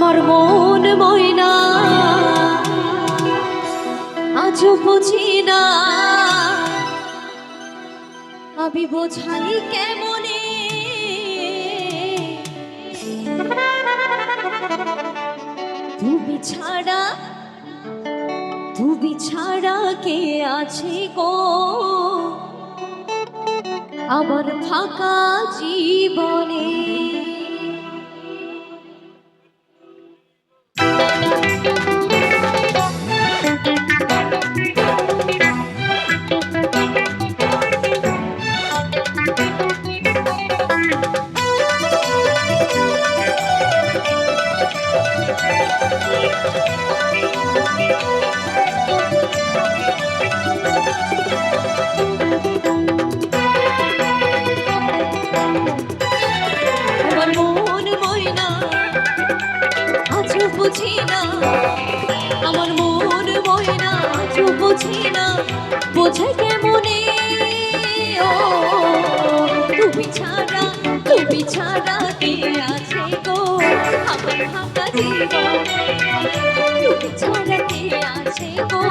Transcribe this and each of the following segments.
আমার মন ময়না আজও বুঝি না আমি বোঝাই কেমনে তুমি ছাড়া কে আছে গো আমার ফাঁকা জীবনে। বুঝি না আমার মন ময়না আজও বুঝি না বোঝে কেমনে ও তুমি ছাড়া কে আছে গো আমার ফাঁকা জীবনে। তুমি ছাড়া কে আছে গো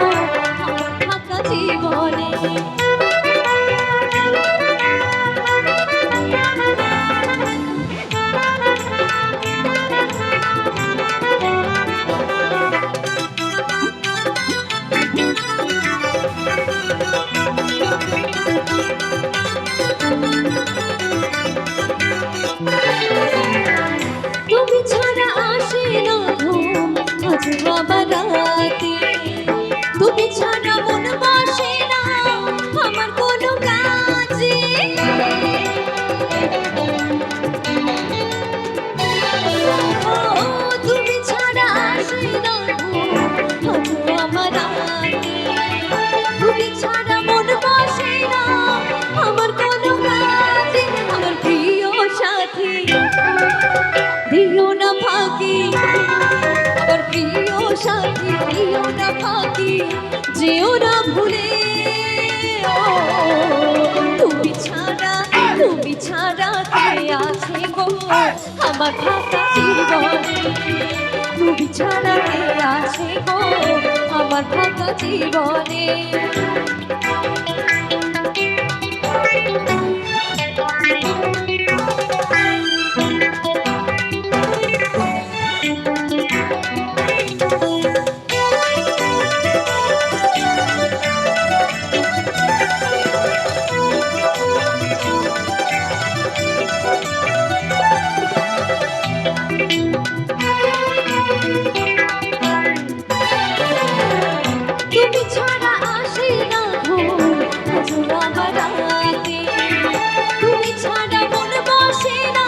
আমার ফাঁকা জীবনে। তুমি ছাড়া আসে না ঘুম আজও আমার রাতে, তুমি ছাড়া মন বসে না আমার কোনো কাজে। তুমি ছাড়া আসে না ঘুম আজও আমার রাতে, তুমি ছাড়া মন বসে না আমার কোনো কাজে। আমার প্রিয় সাথী দিও না ফাঁকি, আমার প্রিয় সাথী দিও না ফাঁকি, যেও না ভুলে ও তুমি ছাড়া কে আছে গো আমার ফাঁকা জীবনে। তুমি ছাড়া কে আছে গো আমার ফাঁকা জীবনে। তুমি ছাড়া আসে না ঘুম আজও আমার রাতে, তুমি ছাড়া মন বসে না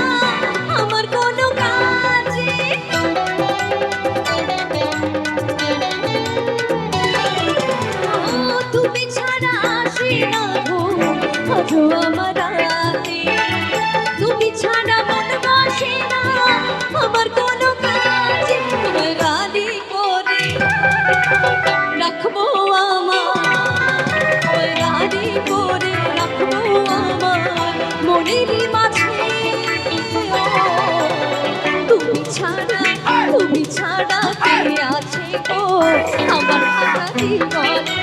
আমার কোনো কাজে। তুমি ছাড়া আসে না ঘুম আজও আমার রাতে, তুমি ছাড়া মন বসে না আমার কোনো কাজে। তোমায় রানী করে রাখবো আমার, রানী করে রাখবো আমার মনেরই মাঝে। তুমি ছাড়া কে আছে গো আমার ফাঁকা জীবনে।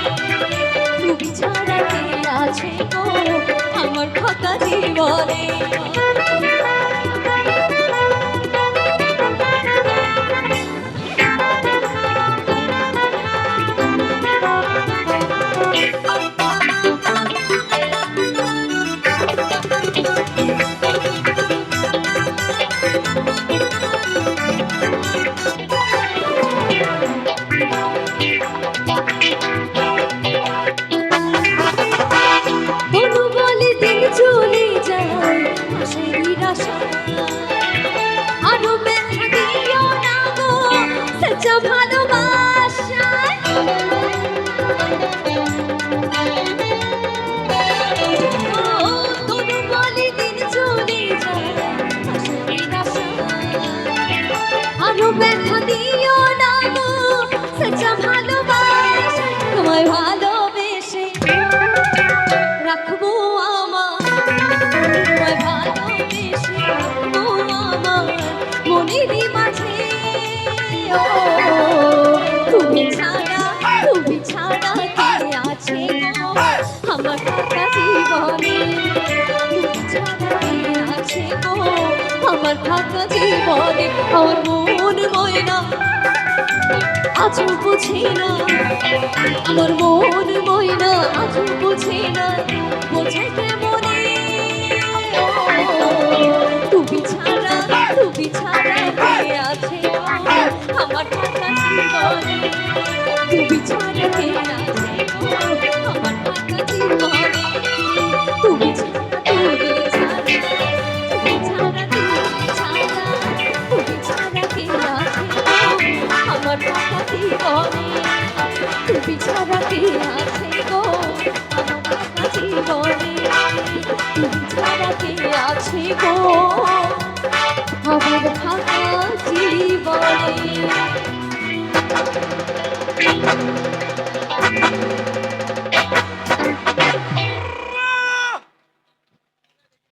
তুমি ছাড়া কে আছে গো আমার ফাঁকা জীবনে। বনু বলে দিন চলে যায় সেই রাশা, আরো ব্যথা দিও না গো সচ্চা ভালোবাসায়। বনু বলে দিন চলে যায় সেই রাশা, আরো ব্যথা দিও না গো সচ্চা ভালোবাসায়। তোমায় ভালোবেসে রাখবো আমার, তোমায় ভালোবেসে রাখবো আমার মনেরই মাঝে। তুমি ছাড়া কে আছে গো আমার ফাঁকা জীবনে? তুমি ছাড়া কে আছে গো আমার ফাঁকা জীবনে? আমার মন ময়না আজও বুঝি না, আমার মন ময়না আজও বুঝি না, বোঝাই কেমনে? তুমি ছাড়া কে আছে গো আমার ফাঁকা জীবনে? তুমি ছাড়া কে আছে গো আমার ফাঁকা জীবনে? তুমি ছাড়া কে আছে গো আমার ফাঁকা জীবনে? তুমি ছাড়া কে আছে গো আমার ফাঁকা জীবনে? তুমি ছাড়া কে আছে গো আমার ফাঁকা জীবনে?